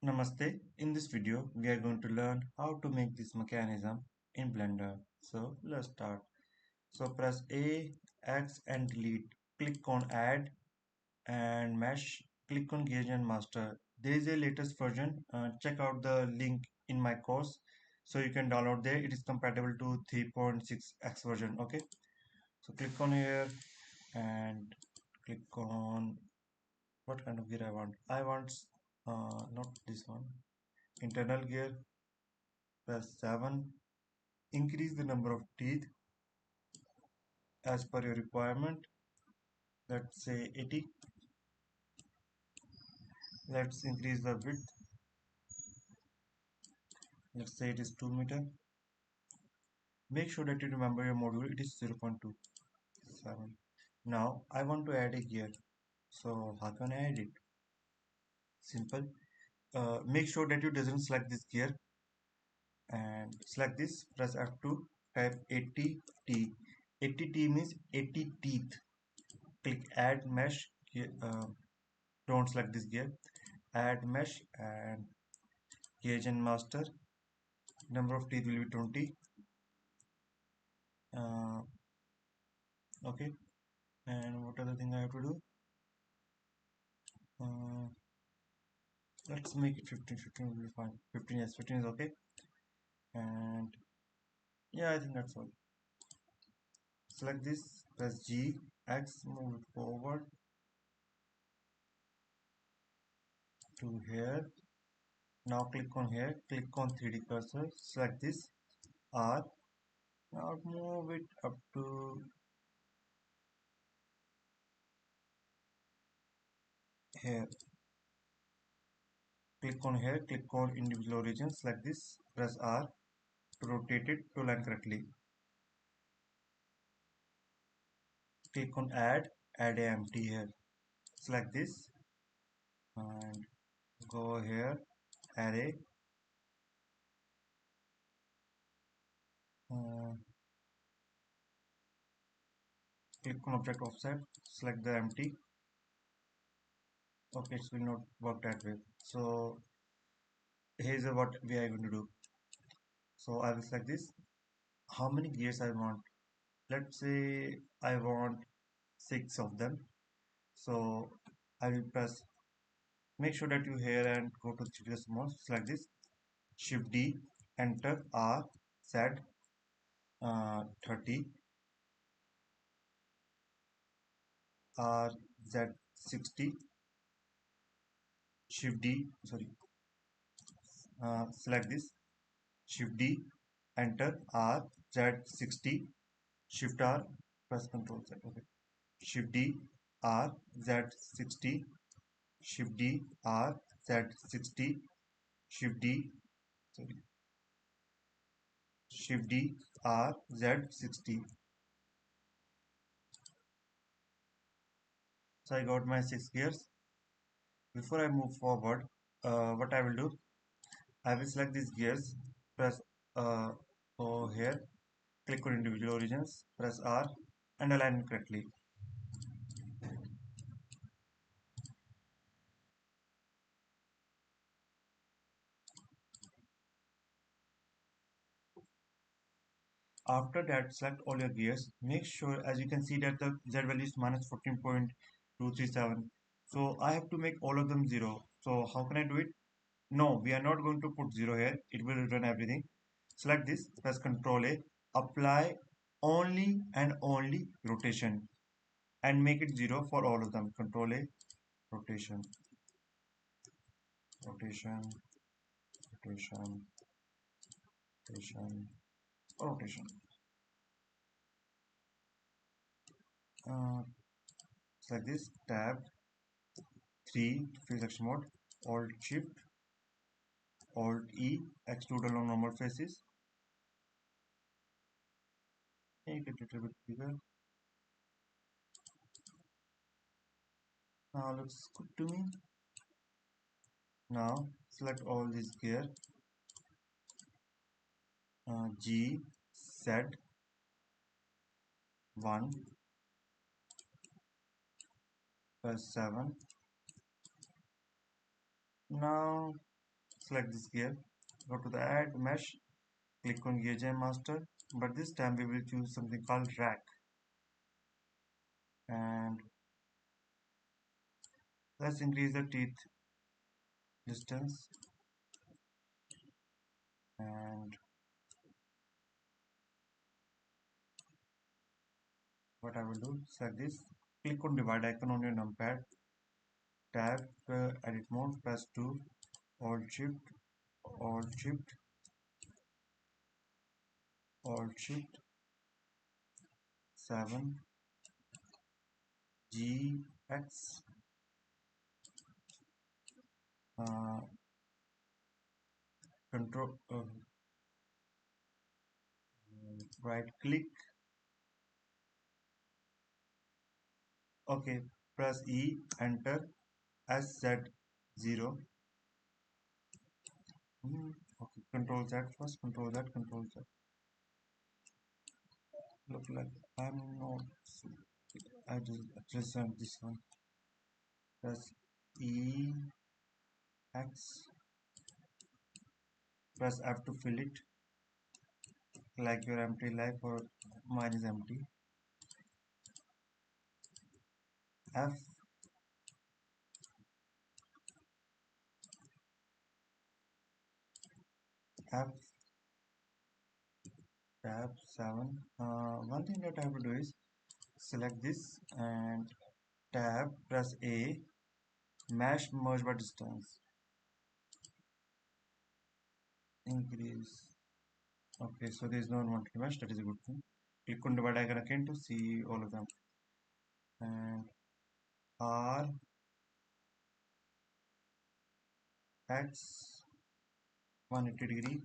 Namaste. In this video, we are going to learn how to make this mechanism in Blender. So let's start. So press A, X and delete. Click on add and mesh. Click on gauge and master. There is a latest version. Check out the link in my course. So you can download there. It is compatible to 3.6x version. Okay. So click on here and click on what kind of gear I want. I want not this one. Internal gear. Press 7. Increase the number of teeth as per your requirement. Let's say 80. Let's increase the width. Let's say it is 2 meter. Make sure that you remember your module. It is 0.27. Now I want to add a gear. So how can I add it? Simple. Make sure that you doesn't select this gear and select this. Press F2. Type 80T. 80T means 80 teeth. Click add mesh. Don't select this gear. Add mesh and gauge and master. Number of teeth will be 20. Okay, and what other thing I have to do? uh, let's make it 15. 15 will be fine. 15, yes, 15 is okay. And yeah, I think that's all. Select this, press G, X, move it forward to here. Now click on here, click on 3D cursor, select this, R. Now move it up to here. Click on here, click on individual origins, select this, press R to rotate it to line correctly. Click on add a empty here. Select this and go here, array, uh, click on object offset, select the empty. Okay, it will not work that way. So here's what we are going to do. So I will select this. How many gears I want? Let's say I want 6 of them. So I will press. Make sure that you here and go to the mode. Select this. Shift D, enter R, Z, 30, R, Z, 60. Shift D, sorry, select this, Shift D, enter R, Z, 60, Shift R, press Control Z, okay. Shift D, R, Z, 60, Shift D, R, Z, 60, Shift D, sorry, Shift D, R, Z, 60. So I got my 6 gears. Before I move forward, what I will do, I will select these gears, press go here, click on individual origins, press R and align it correctly. After that, select all your gears. Make sure, as you can see, that the Z value is minus 14.237. So I have to make all of them 0. So how can I do it? No, we are not going to put 0 here. It will return everything. Select this, press Ctrl A, apply only and only rotation and make it 0 for all of them. Ctrl A, rotation, rotation, rotation, rotation, rotation. Uh, Select this, tab 3 to fill section mode, Alt Shift, Alt E, extrude along normal faces. Make it a little bit bigger. Now looks good to me. Now select all these gear, G, Z, 1, press 7. Now select this gear, go to the add mesh, click on gear jam master, but this time we will choose something called rack, and let's increase the teeth distance, and what I will do, select this, click on divide icon on your numpad, tab edit mode, press 2, alt shift, alt shift, alt shift, 7, G, X, uh, control, right click, okay, press E, enter, SZ0, okay, control Z first, control Z, control Z, look like I'm not, I just sent this one, press E, X, press F to fill it, like your empty life or mine is empty, F, F, tab 7, one thing that I have to do is select this and tab, press A, mesh merge by distance, increase, okay, so there is no unwanted mesh, that is a good thing, click on divide icon again to see all of them, and R, X, 180 degree,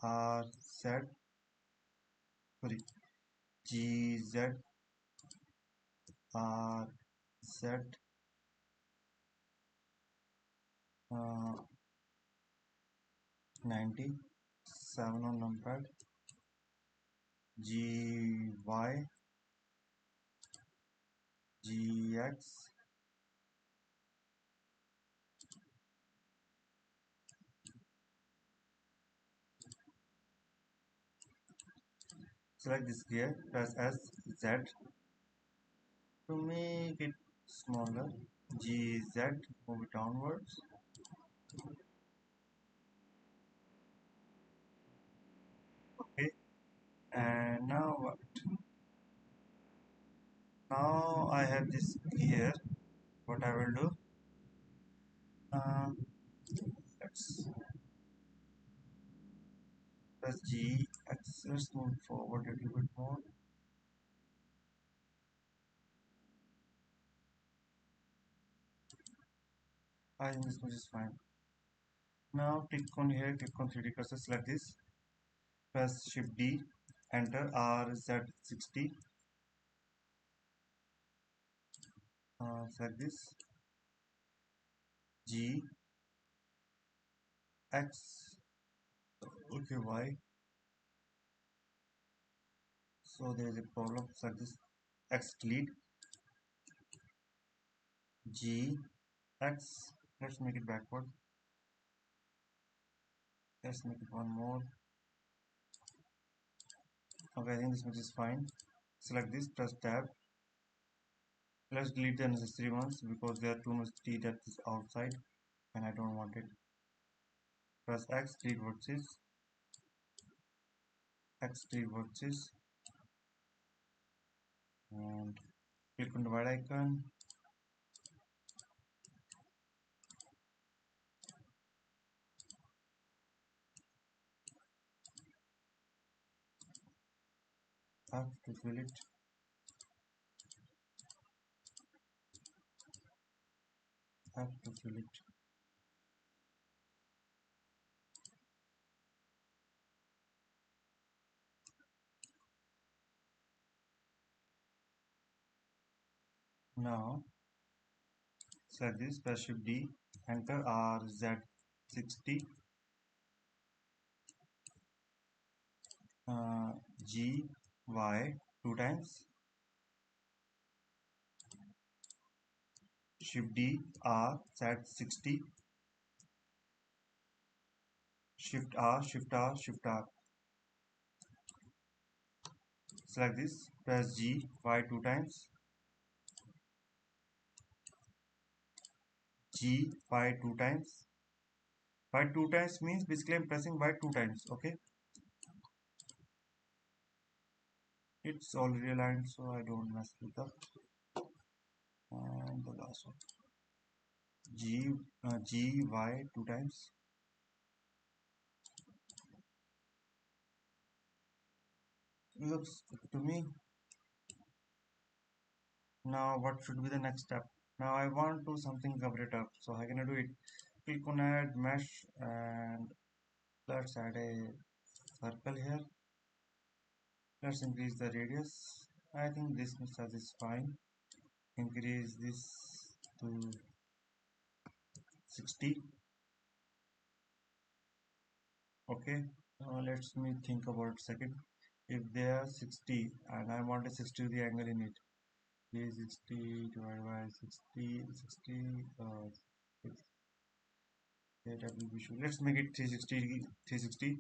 R, Z, sorry, G, Z, R, Z, 90, 7 on numpad, G, Y, G, X, select this gear, press S, Z to make it smaller, G, Z, move it downwards, okay, and now what? Now I have this gear, what I will do, let's press G, X, let's move forward a little bit more, I think this much is fine. Now click on here, click on 3D cursor, select this, press Shift D, enter RZ60, select this, G, X, okay, Y, so there is a problem, select this, X delete, G, X, let's make it backward, let's make it one more, okay, I think this much is fine, select this, press tab, let's delete the unnecessary ones because there are too much T that is outside and I don't want it, press X, delete vertices, X, delete vertices, and click on the right icon, have to fill it, have to fill it. Now select this, press Shift D, enter RZ60, G, Y, 2 times, Shift D, RZ60, Shift R, Shift R, Shift R. Select this, press G, Y two times, G, Y two times. Y two times means basically I'm pressing Y two times, okay? It's already aligned so I don't mess with up. And the last one, G, Y two times. Looks good to me. Now what should be the next step? Now I want to something cover it up. So how can I do it? Click on add mesh and let's add a circle here. Let's increase the radius. I think this size is fine. Increase this to 60. Okay. Now let's me think about second. If they are 60 and I want a 60-degree angle in it, 360 divided by 60, 60, let's make it 360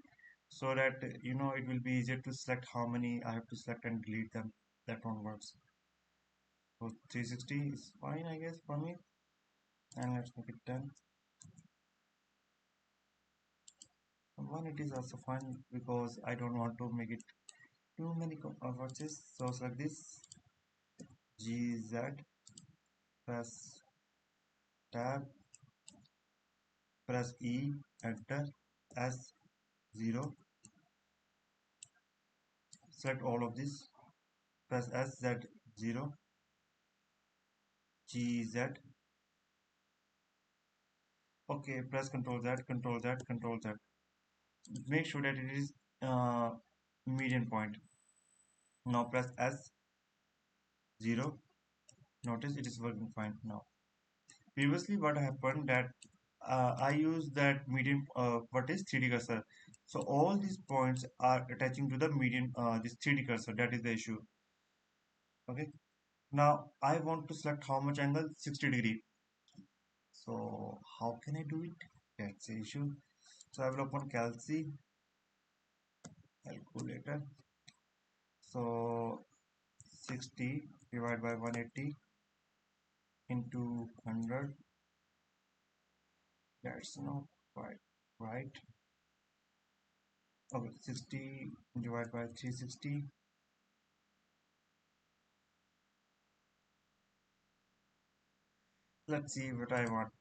so that it will be easier to select how many I have to select and delete them. That one works. So 360 is fine I guess for me, and let's make it 10. 180 is also fine because I don't want to make it too many watches. So select this, GZ, press tab, press E, enter, S0, select all of this, press SZ0, GZ. Okay, press Ctrl Z, Ctrl Z, Ctrl Z. Make sure that it is median point. Now press S0. Notice it is working fine now. Previously, what happened that I use that median, what is 3D cursor. So all these points are attaching to the median, this 3D cursor. That is the issue. Okay. Now I want to select how much angle, 60 degree. So how can I do it? That's the issue. So I will open Calci calculator. So 60 divided by 180 into 100. That's not quite right. Okay, 60 divided by 360. Let's see what I want.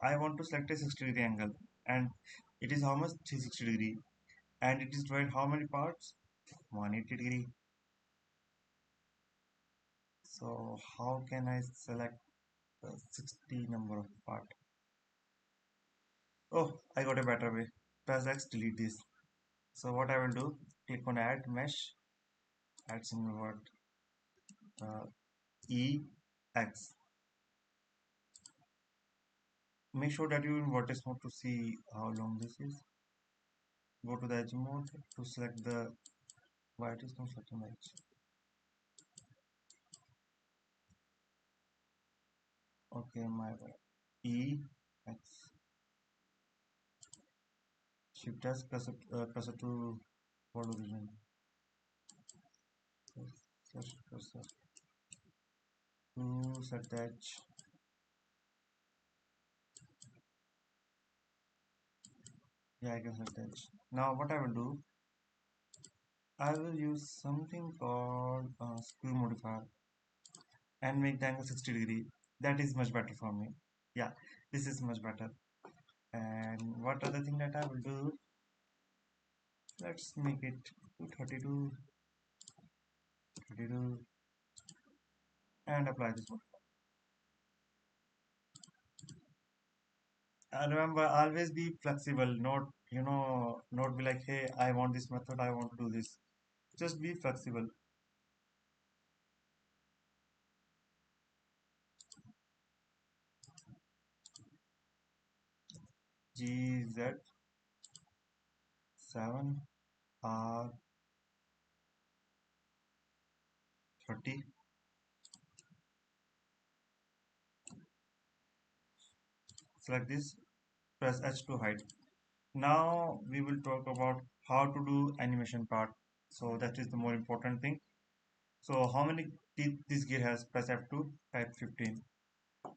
I want to select a 60-degree angle, and it is how much? 360 degree, and it is divided how many parts? 180 degree. So how can I select the 60 number of part? Oh, I got a better way. Press X, delete this. So what I will do, click on add mesh, add symbol word EX. Make sure that you in vertex mode to see how long this is. Go to the edge mode to select the, why it is not selecting the edge. Okay, my bad. EX. Shift S cursor to world origin. Slash cursor to set the edge. Yeah, I can set the edge. Now what I will do, I will use something called screw modifier and make the angle 60 degree. That is much better for me. Yeah, this is much better. And what other thing that I will do, let's make it 232, 32, and apply this one. Remember, always be flexible, not not be like, hey, I want this method, I want to do this. Just be flexible. GZ 7 R 30. Select this, press H to hide. Now we will talk about how to do animation part. So that is the more important thing. So how many teeth this gear has? Press F2, type 15.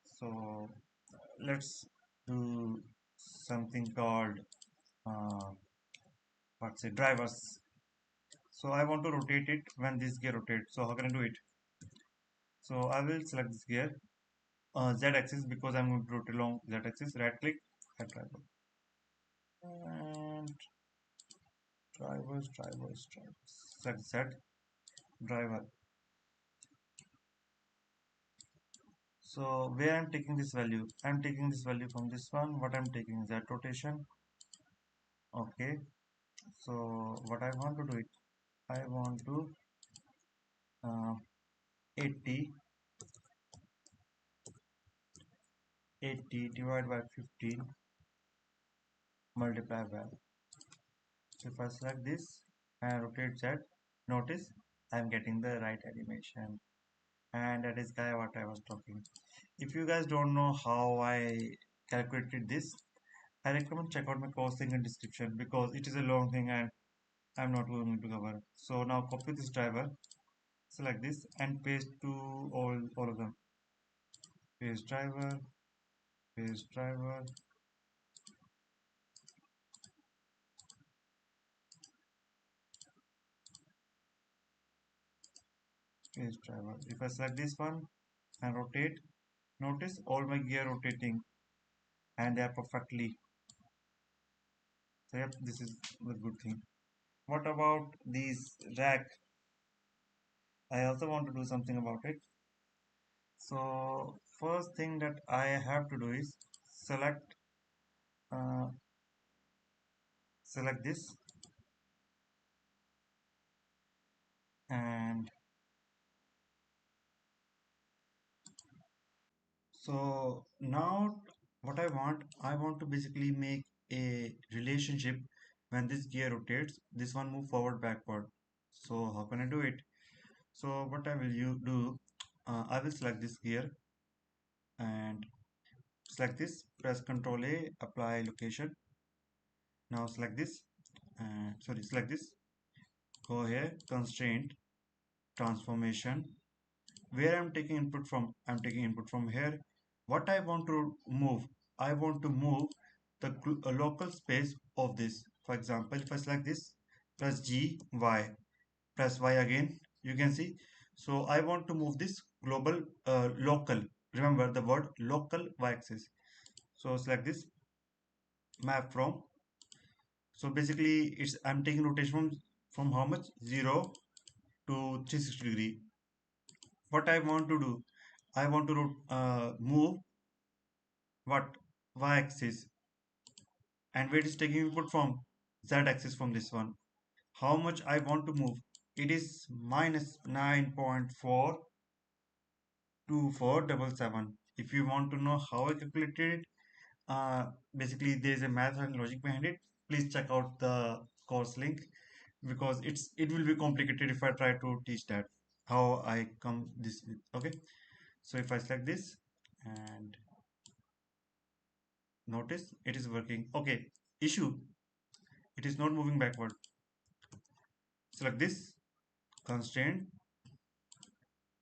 So let's do something called uh, what's it, drivers. So I want to rotate it when this gear rotates. So how can I do it? So I will select this gear, Z axis, because I'm going to rotate along Z axis. Right click, add driver, and drivers. Select Z driver. So where I'm taking this value? I'm taking this value from this one. What I'm taking is that rotation. Okay. So what I want to do it? I want to uh, 80 80 divided by 15 multiplied by. So if I select this and rotate that, notice I'm getting the right animation. And that is guy what I was talking. If you guys don't know how I calculated this, I recommend check out my course link in description because it is a long thing and I'm not going to cover. So now copy this driver, select this and paste to all of them. Paste driver, paste driver, paste driver. If I select this one and rotate, notice all my gear rotating and they are perfectly. So yep, this is the good thing. What about these rack? I also want to do something about it. So first thing that I have to do is select uh, select this, and so now what I want to basically make a relationship. When this gear rotates, this one move forward backward. So how can I do it? So what I will you do, I will select this gear and select this, press Ctrl A, apply location. Now select this, sorry, select this, go here, constraint, transformation. Where I'm taking input from? I'm taking input from here. What I want to move? I want to move the local space of this. For example, if I select this, press G, Y, press Y again, you can see. So I want to move this global local. Remember the word local Y axis. So select this, map from. So basically, it's I'm taking rotation from how much? 0 to 360 degree. What I want to do? I want to move what? Y axis, and where it is taking input from? Z axis from this one. How much I want to move? It is minus 9.42477. If you want to know how I calculated it, basically there is a math and logic behind it. Please check out the course link because it will be complicated if I try to teach that how I come this with. Okay, so if I select this and notice it is working. Okay, issue, it is not moving backward. Select this, constraint,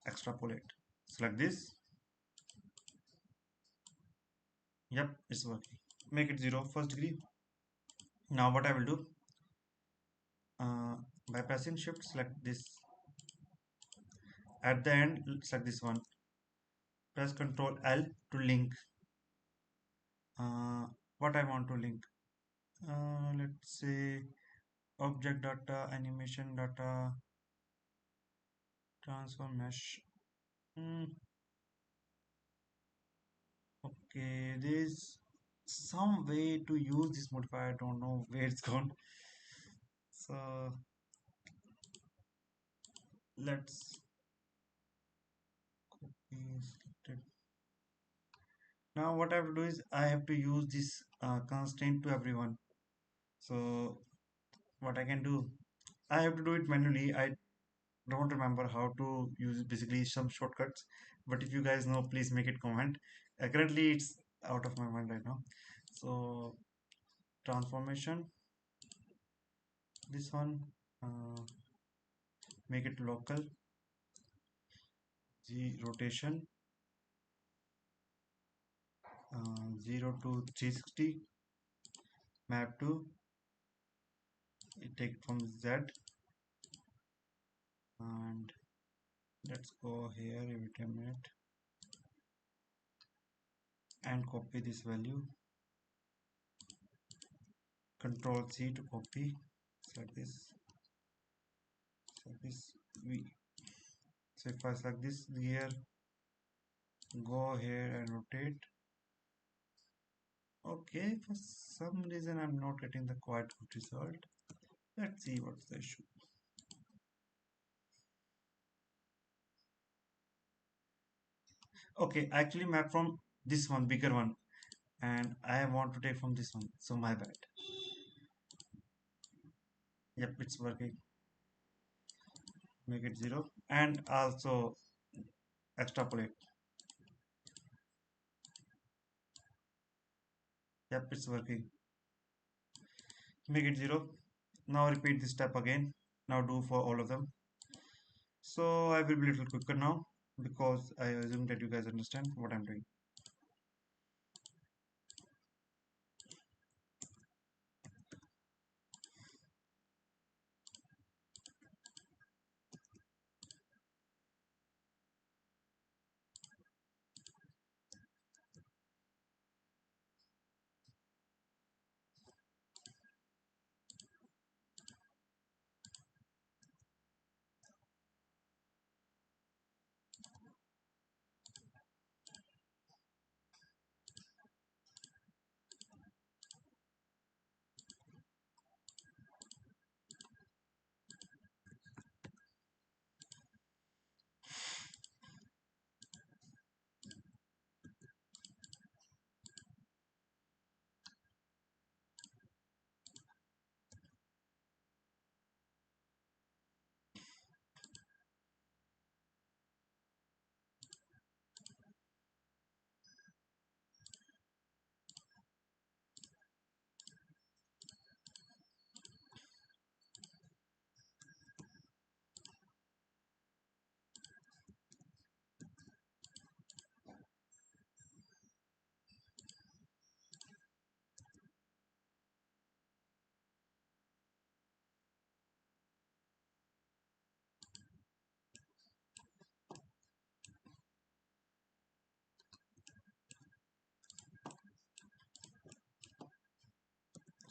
extrapolate. Select this. Yep, it's working. Make it 0 first degree. Now what I will do, uh, by pressing shift, select this. At the end, select this one. Press Ctrl L to link. What I want to link. Let's say object data, animation data, transform mesh. Hmm, okay, there's some way to use this modifier. I don't know where it's gone. So let's copy selected. Now what I have to do is I have to use this constraint to everyone. So what I can do, I have to do it manually. I don't remember how to use basically some shortcuts. But if you guys know, please make it comment. Currently, it's out of my mind right now. So transformation, this one, uh, make it local, G rotation, 0 to 360, map to, you take it from Z, and let's go here, wait a minute, and copy this value, Control C to copy, select this V. So if I select this gear, go here and rotate. Okay, for some reason I'm not getting the quite good result. Let's see what's the issue. Okay, I actually map from this one, bigger one, and I want to take from this one, so my bad. Yep, it's working. Make it 0 and also extrapolate. Yep, it's working. Make it 0. Now repeat this step again. Now do for all of them. So I will be a little quicker now because I assume that you guys understand what I'm doing.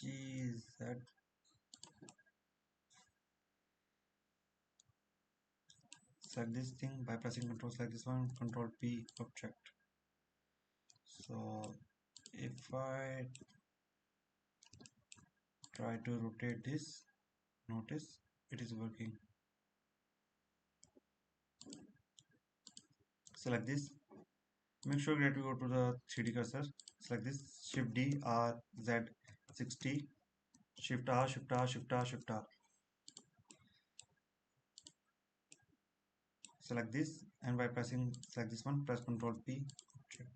GZ. Select this thing by pressing Control, select this one, Control P, object. So if I try to rotate this, notice it is working. Select this. Make sure that you go to the 3D cursor. Select this, Shift D, R, Z, 60, Shift R, Shift R, Shift R, Shift R. Select this, and by pressing select this one, press Control P, object.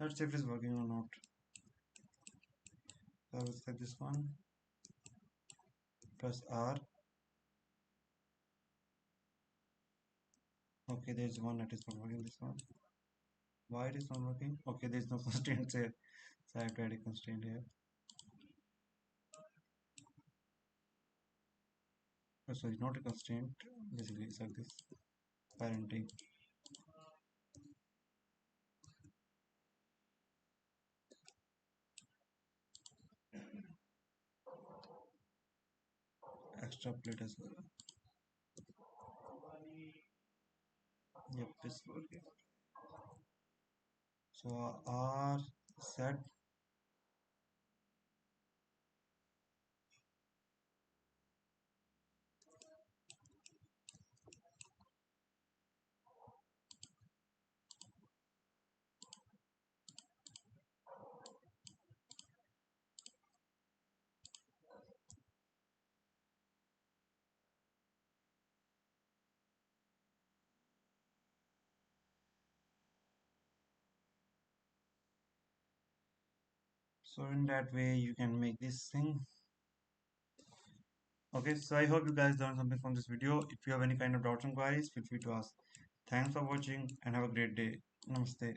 Let's see if it is working or not. So I will select this one, press R. Okay, there is one that is not working. This one. Why it is not working? Okay, there is no constraint here, so I have to add a constraint here. Oh, sorry, not a constraint. Basically, it's like this. Parenting. Extrapolate as well. Yep, it's working. So R set. So in that way you can make this thing. Okay, so I hope you guys learned something from this video. If you have any kind of doubts and queries, feel free to ask. Thanks for watching and have a great day. Namaste.